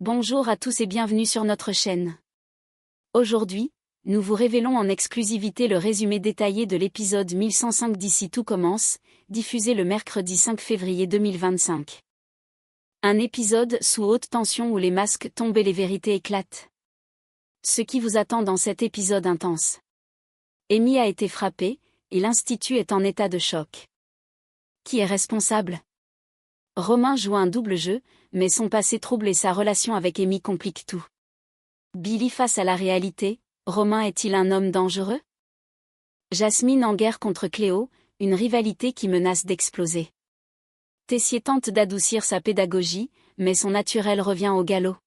Bonjour à tous et bienvenue sur notre chaîne. Aujourd'hui, nous vous révélons en exclusivité le résumé détaillé de l'épisode 1105 d'Ici tout commence, diffusé le mercredi 5 février 2025. Un épisode sous haute tension où les masques tombent et les vérités éclatent. Ce qui vous attend dans cet épisode intense. Amy a été frappée, et l'Institut est en état de choc. Qui est responsable? Romain joue un double jeu, mais son passé trouble et sa relation avec Amy compliquent tout. Billy face à la réalité, Romain est-il un homme dangereux? Jasmine en guerre contre Cléo, une rivalité qui menace d'exploser. Tessier tente d'adoucir sa pédagogie, mais son naturel revient au galop.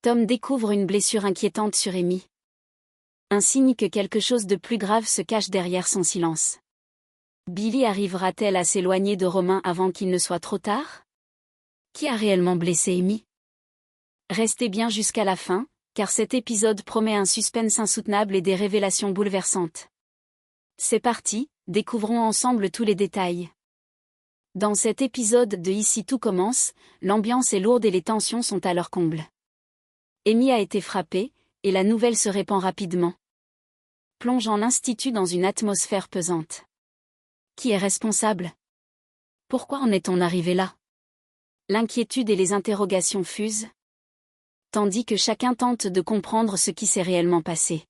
Tom découvre une blessure inquiétante sur Amy. Un signe que quelque chose de plus grave se cache derrière son silence. Billy arrivera-t-elle à s'éloigner de Romain avant qu'il ne soit trop tard? Qui a réellement blessé Amy? Restez bien jusqu'à la fin, car cet épisode promet un suspense insoutenable et des révélations bouleversantes. C'est parti, découvrons ensemble tous les détails. Dans cet épisode de Ici tout commence, l'ambiance est lourde et les tensions sont à leur comble. Amy a été frappée, et la nouvelle se répand rapidement, plongeant l'Institut dans une atmosphère pesante. Qui est responsable? Pourquoi en est-on arrivé là? L'inquiétude et les interrogations fusent, tandis que chacun tente de comprendre ce qui s'est réellement passé.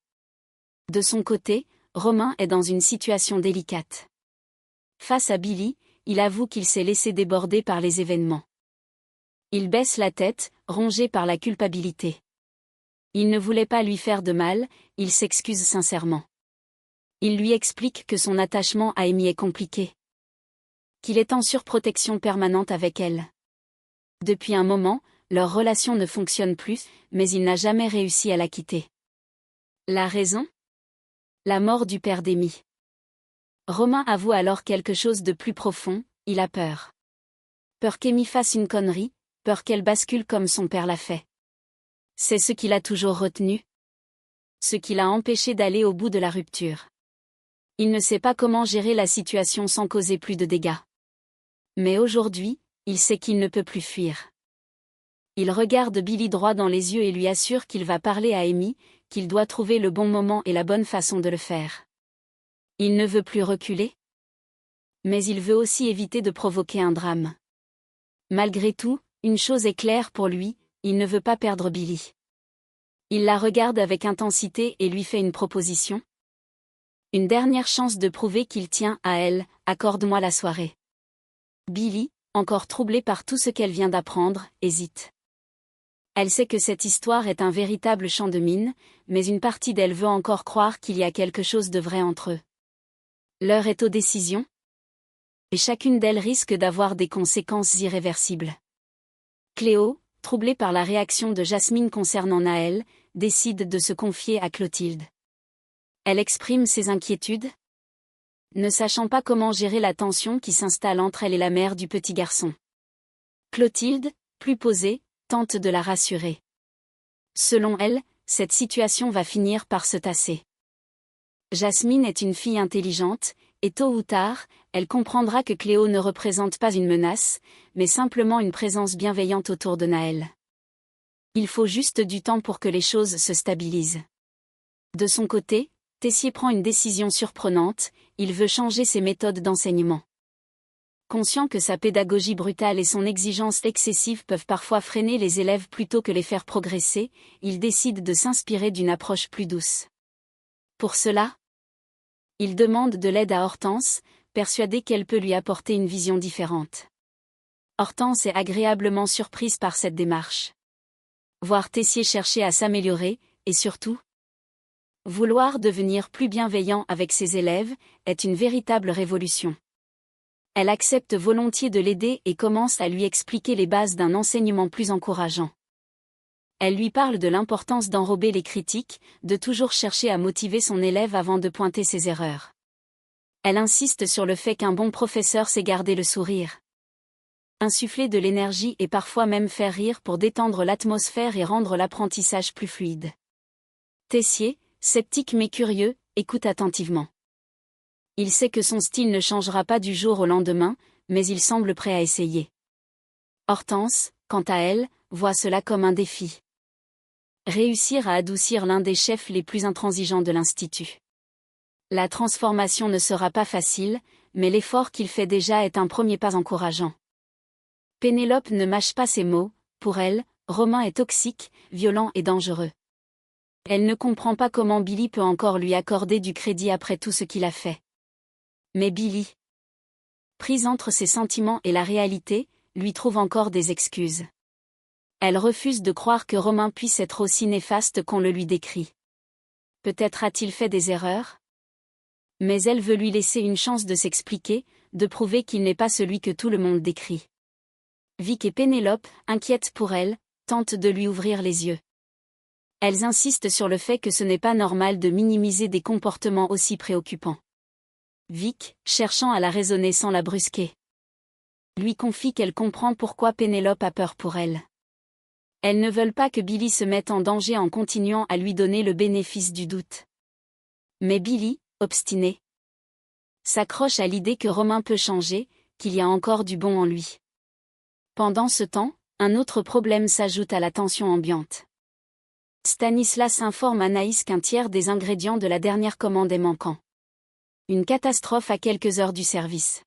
De son côté, Romain est dans une situation délicate. Face à Billy, il avoue qu'il s'est laissé déborder par les événements. Il baisse la tête, rongé par la culpabilité. Il ne voulait pas lui faire de mal, il s'excuse sincèrement. Il lui explique que son attachement à Amy est compliqué. Qu'il est en surprotection permanente avec elle. Depuis un moment, leur relation ne fonctionne plus, mais il n'a jamais réussi à la quitter. La raison? La mort du père d'Amy. Romain avoue alors quelque chose de plus profond, il a peur. Peur qu'Amy fasse une connerie, peur qu'elle bascule comme son père l'a fait. C'est ce qui l'a toujours retenu. Ce qui l'a empêché d'aller au bout de la rupture. Il ne sait pas comment gérer la situation sans causer plus de dégâts. Mais aujourd'hui, il sait qu'il ne peut plus fuir. Il regarde Billy droit dans les yeux et lui assure qu'il va parler à Amy, qu'il doit trouver le bon moment et la bonne façon de le faire. Il ne veut plus reculer. Mais il veut aussi éviter de provoquer un drame. Malgré tout, une chose est claire pour lui, il ne veut pas perdre Billy. Il la regarde avec intensité et lui fait une proposition. Une dernière chance de prouver qu'il tient à elle, accorde-moi la soirée. Billy, encore troublée par tout ce qu'elle vient d'apprendre, hésite. Elle sait que cette histoire est un véritable champ de mine, mais une partie d'elle veut encore croire qu'il y a quelque chose de vrai entre eux. L'heure est aux décisions. Et chacune d'elles risque d'avoir des conséquences irréversibles. Cléo, troublée par la réaction de Jasmine concernant Naël, décide de se confier à Clotilde. Elle exprime ses inquiétudes, ne sachant pas comment gérer la tension qui s'installe entre elle et la mère du petit garçon. Clotilde, plus posée, tente de la rassurer. Selon elle, cette situation va finir par se tasser. Jasmine est une fille intelligente, et tôt ou tard, elle comprendra que Cléo ne représente pas une menace, mais simplement une présence bienveillante autour de Naël. Il faut juste du temps pour que les choses se stabilisent. De son côté, Tessier prend une décision surprenante, il veut changer ses méthodes d'enseignement. Conscient que sa pédagogie brutale et son exigence excessive peuvent parfois freiner les élèves plutôt que les faire progresser, il décide de s'inspirer d'une approche plus douce. Pour cela, il demande de l'aide à Hortense, persuadé qu'elle peut lui apporter une vision différente. Hortense est agréablement surprise par cette démarche. Voir Tessier chercher à s'améliorer, et surtout, vouloir devenir plus bienveillant avec ses élèves, est une véritable révolution. Elle accepte volontiers de l'aider et commence à lui expliquer les bases d'un enseignement plus encourageant. Elle lui parle de l'importance d'enrober les critiques, de toujours chercher à motiver son élève avant de pointer ses erreurs. Elle insiste sur le fait qu'un bon professeur sait garder le sourire. Insuffler de l'énergie et parfois même faire rire pour détendre l'atmosphère et rendre l'apprentissage plus fluide. Tessier, sceptique mais curieux, écoute attentivement. Il sait que son style ne changera pas du jour au lendemain, mais il semble prêt à essayer. Hortense, quant à elle, voit cela comme un défi. Réussir à adoucir l'un des chefs les plus intransigeants de l'Institut. La transformation ne sera pas facile, mais l'effort qu'il fait déjà est un premier pas encourageant. Pénélope ne mâche pas ses mots, pour elle, Romain est toxique, violent et dangereux. Elle ne comprend pas comment Billy peut encore lui accorder du crédit après tout ce qu'il a fait. Mais Billy, prise entre ses sentiments et la réalité, lui trouve encore des excuses. Elle refuse de croire que Romain puisse être aussi néfaste qu'on le lui décrit. Peut-être a-t-il fait des erreurs ? Mais elle veut lui laisser une chance de s'expliquer, de prouver qu'il n'est pas celui que tout le monde décrit. Vic et Pénélope, inquiètes pour elle, tentent de lui ouvrir les yeux. Elles insistent sur le fait que ce n'est pas normal de minimiser des comportements aussi préoccupants. Vic, cherchant à la raisonner sans la brusquer, lui confie qu'elle comprend pourquoi Pénélope a peur pour elle. Elles ne veulent pas que Billy se mette en danger en continuant à lui donner le bénéfice du doute. Mais Billy, obstiné, s'accroche à l'idée que Romain peut changer, qu'il y a encore du bon en lui. Pendant ce temps, un autre problème s'ajoute à la tension ambiante. Stanislas informe Anaïs qu'un tiers des ingrédients de la dernière commande est manquant. Une catastrophe à quelques heures du service.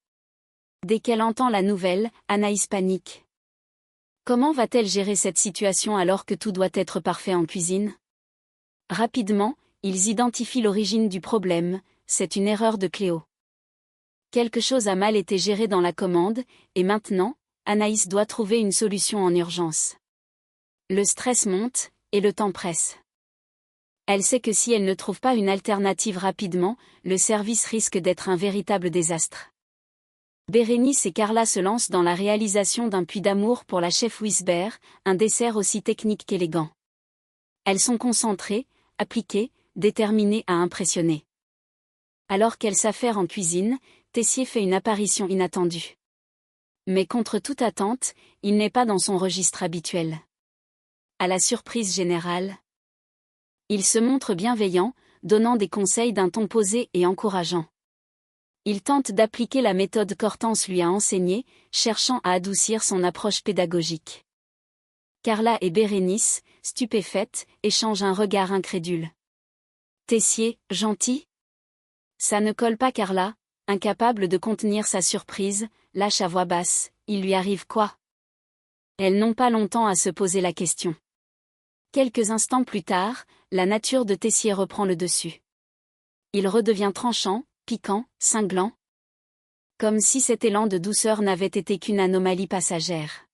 Dès qu'elle entend la nouvelle, Anaïs panique. Comment va-t-elle gérer cette situation alors que tout doit être parfait en cuisine ? Rapidement, ils identifient l'origine du problème, c'est une erreur de Cléo. Quelque chose a mal été géré dans la commande, et maintenant, Anaïs doit trouver une solution en urgence. Le stress monte, et le temps presse. Elle sait que si elle ne trouve pas une alternative rapidement, le service risque d'être un véritable désastre. Bérénice et Carla se lancent dans la réalisation d'un puits d'amour pour la chef Wisbert, un dessert aussi technique qu'élégant. Elles sont concentrées, appliquées, déterminées à impressionner. Alors qu'elle s'affaire en cuisine, Tessier fait une apparition inattendue. Mais contre toute attente, il n'est pas dans son registre habituel. À la surprise générale, il se montre bienveillant, donnant des conseils d'un ton posé et encourageant. Il tente d'appliquer la méthode qu'Hortense lui a enseignée, cherchant à adoucir son approche pédagogique. Carla et Bérénice, stupéfaites, échangent un regard incrédule. Tessier, gentil ? Ça ne colle pas. Carla, incapable de contenir sa surprise, lâche à voix basse, il lui arrive quoi ? Elles n'ont pas longtemps à se poser la question. Quelques instants plus tard, la nature de Tessier reprend le dessus. Il redevient tranchant, piquant, cinglant. Comme si cet élan de douceur n'avait été qu'une anomalie passagère.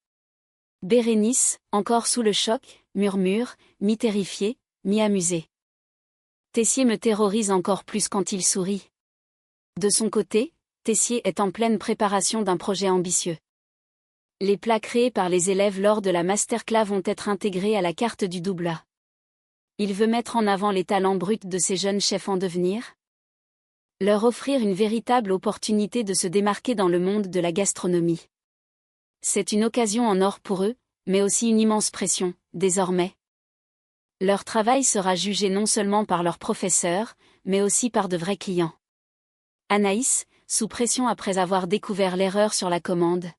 Bérénice, encore sous le choc, murmure, mi-terrifiée, mi-amusée. Tessier me terrorise encore plus quand il sourit. De son côté, Tessier est en pleine préparation d'un projet ambitieux. Les plats créés par les élèves lors de la masterclass vont être intégrés à la carte du double A. Il veut mettre en avant les talents bruts de ces jeunes chefs en devenir. Leur offrir une véritable opportunité de se démarquer dans le monde de la gastronomie. C'est une occasion en or pour eux, mais aussi une immense pression, désormais. Leur travail sera jugé non seulement par leurs professeurs, mais aussi par de vrais clients. Anaïs, sous pression après avoir découvert l'erreur sur la commande,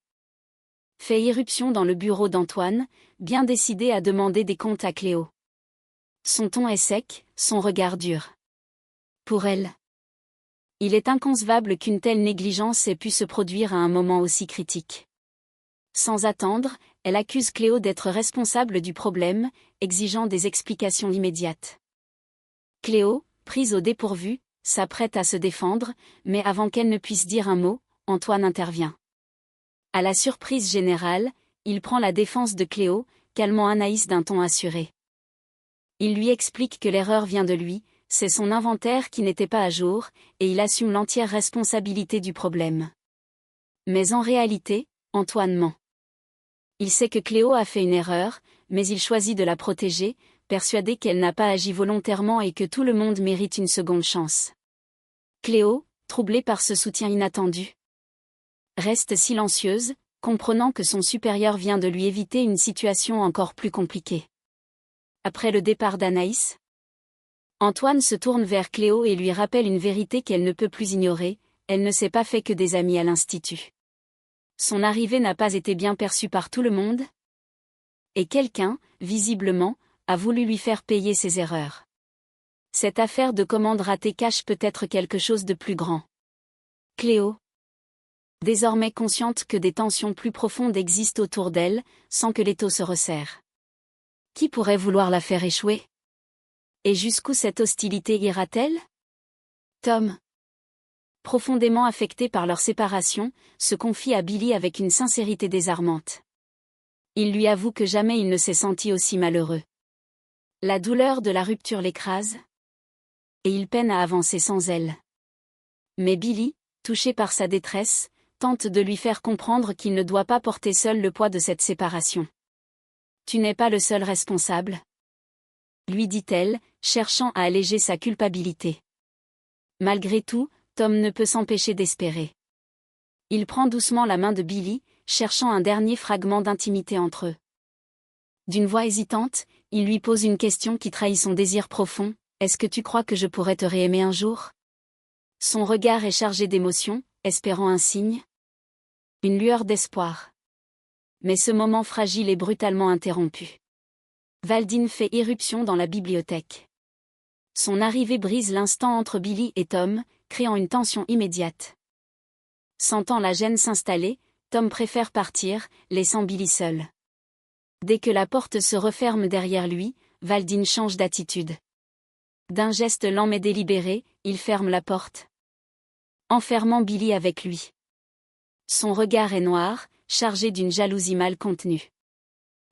fait irruption dans le bureau d'Antoine, bien décidé à demander des comptes à Cléo. Son ton est sec, son regard dur. Pour elle, il est inconcevable qu'une telle négligence ait pu se produire à un moment aussi critique. Sans attendre, elle accuse Cléo d'être responsable du problème, exigeant des explications immédiates. Cléo, prise au dépourvu, s'apprête à se défendre, mais avant qu'elle ne puisse dire un mot, Antoine intervient. À la surprise générale, il prend la défense de Cléo, calmant Anaïs d'un ton assuré. Il lui explique que l'erreur vient de lui, c'est son inventaire qui n'était pas à jour, et il assume l'entière responsabilité du problème. Mais en réalité, Antoine ment. Il sait que Cléo a fait une erreur, mais il choisit de la protéger, persuadé qu'elle n'a pas agi volontairement et que tout le monde mérite une seconde chance. Cléo, troublée par ce soutien inattendu, reste silencieuse, comprenant que son supérieur vient de lui éviter une situation encore plus compliquée. Après le départ d'Anaïs, Antoine se tourne vers Cléo et lui rappelle une vérité qu'elle ne peut plus ignorer, elle ne s'est pas fait que des amis à l'Institut. Son arrivée n'a pas été bien perçue par tout le monde. Et quelqu'un, visiblement, a voulu lui faire payer ses erreurs. Cette affaire de commande ratée cache peut-être quelque chose de plus grand. Cléo, désormais consciente que des tensions plus profondes existent autour d'elle, sans que l'étau se resserre. Qui pourrait vouloir la faire échouer? Et jusqu'où cette hostilité ira-t-elle? Tom, profondément affecté par leur séparation, se confie à Billy avec une sincérité désarmante. Il lui avoue que jamais il ne s'est senti aussi malheureux. La douleur de la rupture l'écrase, et il peine à avancer sans elle. Mais Billy, touché par sa détresse, tente de lui faire comprendre qu'il ne doit pas porter seul le poids de cette séparation. Tu n'es pas le seul responsable, lui dit-elle, cherchant à alléger sa culpabilité. Malgré tout, Tom ne peut s'empêcher d'espérer. Il prend doucement la main de Billy, cherchant un dernier fragment d'intimité entre eux. D'une voix hésitante, il lui pose une question qui trahit son désir profond. Est-ce que tu crois que je pourrais te réaimer un jour? Son regard est chargé d'émotion, espérant un signe. Une lueur d'espoir. Mais ce moment fragile est brutalement interrompu. Valdine fait irruption dans la bibliothèque. Son arrivée brise l'instant entre Billy et Tom, créant une tension immédiate. Sentant la gêne s'installer, Tom préfère partir, laissant Billy seul. Dès que la porte se referme derrière lui, Valdine change d'attitude. D'un geste lent mais délibéré, il ferme la porte, enfermant Billy avec lui. Son regard est noir, chargé d'une jalousie mal contenue.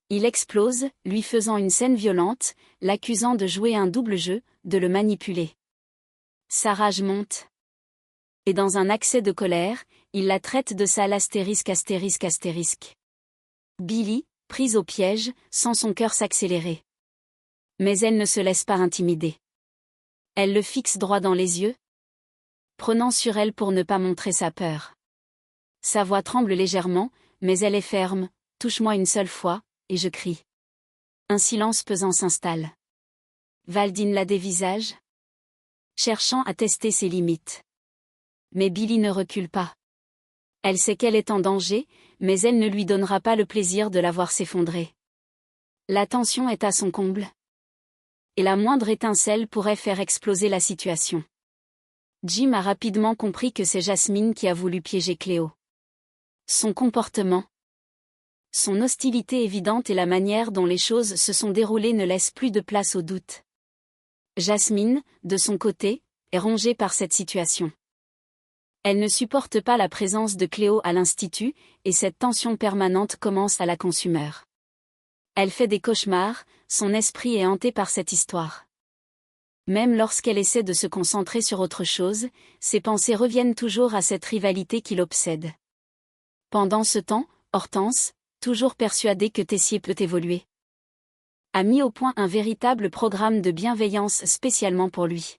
Il explose, lui faisant une scène violente, l'accusant de jouer un double jeu, de le manipuler. Sa rage monte. Et dans un accès de colère, il la traite de sale astérisque astérisque astérisque. Billy, prise au piège, sent son cœur s'accélérer. Mais elle ne se laisse pas intimider. Elle le fixe droit dans les yeux, prenant sur elle pour ne pas montrer sa peur. Sa voix tremble légèrement, mais elle est ferme. Touche-moi une seule fois, et je crie. Un silence pesant s'installe. Valdine la dévisage, cherchant à tester ses limites. Mais Billy ne recule pas. Elle sait qu'elle est en danger, mais elle ne lui donnera pas le plaisir de la voir s'effondrer. La tension est à son comble. Et la moindre étincelle pourrait faire exploser la situation. Jim a rapidement compris que c'est Jasmine qui a voulu piéger Cléo. Son comportement, son hostilité évidente et la manière dont les choses se sont déroulées ne laissent plus de place au doute. Jasmine, de son côté, est rongée par cette situation. Elle ne supporte pas la présence de Cléo à l'institut, et cette tension permanente commence à la consumer. Elle fait des cauchemars, son esprit est hanté par cette histoire. Même lorsqu'elle essaie de se concentrer sur autre chose, ses pensées reviennent toujours à cette rivalité qui l'obsède. Pendant ce temps, Hortense, toujours persuadée que Tessier peut évoluer, a mis au point un véritable programme de bienveillance spécialement pour lui.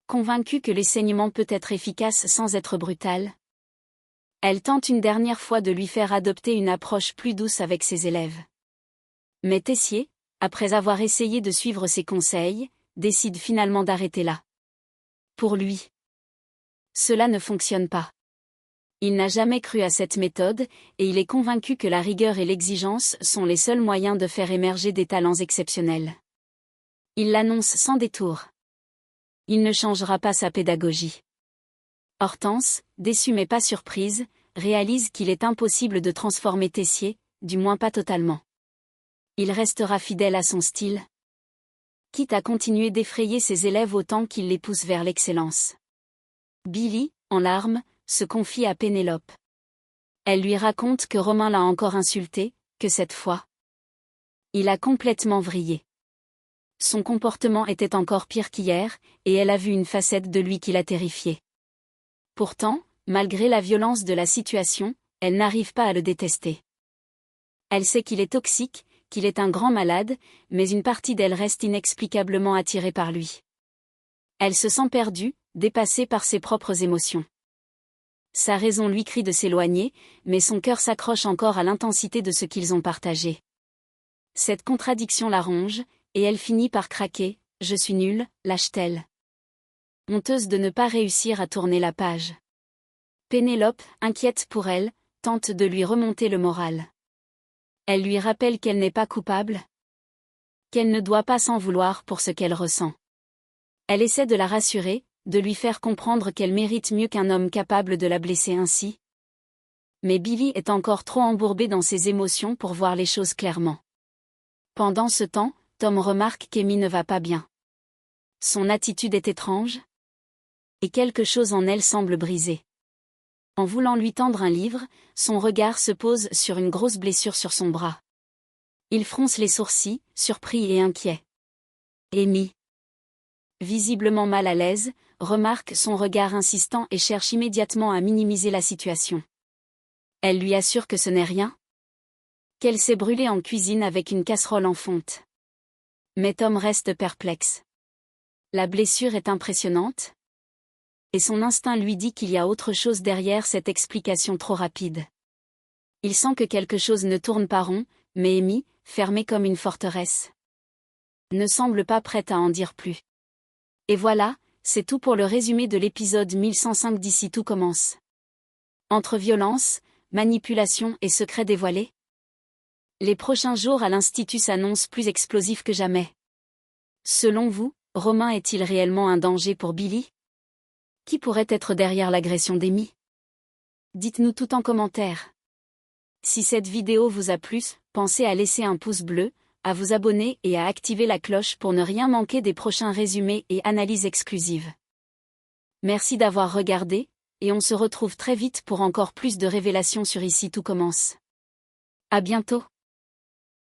Convaincue que l'enseignement peut être efficace sans être brutal, elle tente une dernière fois de lui faire adopter une approche plus douce avec ses élèves. Mais Tessier, après avoir essayé de suivre ses conseils, décide finalement d'arrêter là. Pour lui, cela ne fonctionne pas. Il n'a jamais cru à cette méthode, et il est convaincu que la rigueur et l'exigence sont les seuls moyens de faire émerger des talents exceptionnels. Il l'annonce sans détour. Il ne changera pas sa pédagogie. Hortense, déçue mais pas surprise, réalise qu'il est impossible de transformer Tessier, du moins pas totalement. Il restera fidèle à son style, quitte à continuer d'effrayer ses élèves autant qu'il les pousse vers l'excellence. Billy, en larmes, se confie à Pénélope. Elle lui raconte que Romain l'a encore insulté, que cette fois, il a complètement vrillé. Son comportement était encore pire qu'hier, et elle a vu une facette de lui qui l'a terrifiée. Pourtant, malgré la violence de la situation, elle n'arrive pas à le détester. Elle sait qu'il est toxique, qu'il est un grand malade, mais une partie d'elle reste inexplicablement attirée par lui. Elle se sent perdue, dépassée par ses propres émotions. Sa raison lui crie de s'éloigner, mais son cœur s'accroche encore à l'intensité de ce qu'ils ont partagé. Cette contradiction la ronge, et elle finit par craquer. « Je suis nulle », lâche-t-elle. Honteuse de ne pas réussir à tourner la page. Pénélope, inquiète pour elle, tente de lui remonter le moral. Elle lui rappelle qu'elle n'est pas coupable, qu'elle ne doit pas s'en vouloir pour ce qu'elle ressent. Elle essaie de la rassurer, de lui faire comprendre qu'elle mérite mieux qu'un homme capable de la blesser ainsi. Mais Billy est encore trop embourbé dans ses émotions pour voir les choses clairement. Pendant ce temps, Tom remarque qu'Amy ne va pas bien. Son attitude est étrange, et quelque chose en elle semble brisé. En voulant lui tendre un livre, son regard se pose sur une grosse blessure sur son bras. Il fronce les sourcils, surpris et inquiet. Amy, visiblement mal à l'aise, remarque son regard insistant et cherche immédiatement à minimiser la situation. Elle lui assure que ce n'est rien, qu'elle s'est brûlée en cuisine avec une casserole en fonte. Mais Tom reste perplexe. La blessure est impressionnante, et son instinct lui dit qu'il y a autre chose derrière cette explication trop rapide. Il sent que quelque chose ne tourne pas rond, mais Amy, fermée comme une forteresse, ne semble pas prête à en dire plus. Et voilà, c'est tout pour le résumé de l'épisode 1105 d'Ici tout commence. Entre violence, manipulation et secrets dévoilés, les prochains jours à l'Institut s'annoncent plus explosifs que jamais. Selon vous, Romain est-il réellement un danger pour Billy? Qui pourrait être derrière l'agression d'Amy? Dites-nous tout en commentaire. Si cette vidéo vous a plu, pensez à laisser un pouce bleu, à vous abonner et à activer la cloche pour ne rien manquer des prochains résumés et analyses exclusives. Merci d'avoir regardé, et on se retrouve très vite pour encore plus de révélations sur Ici tout commence. À bientôt.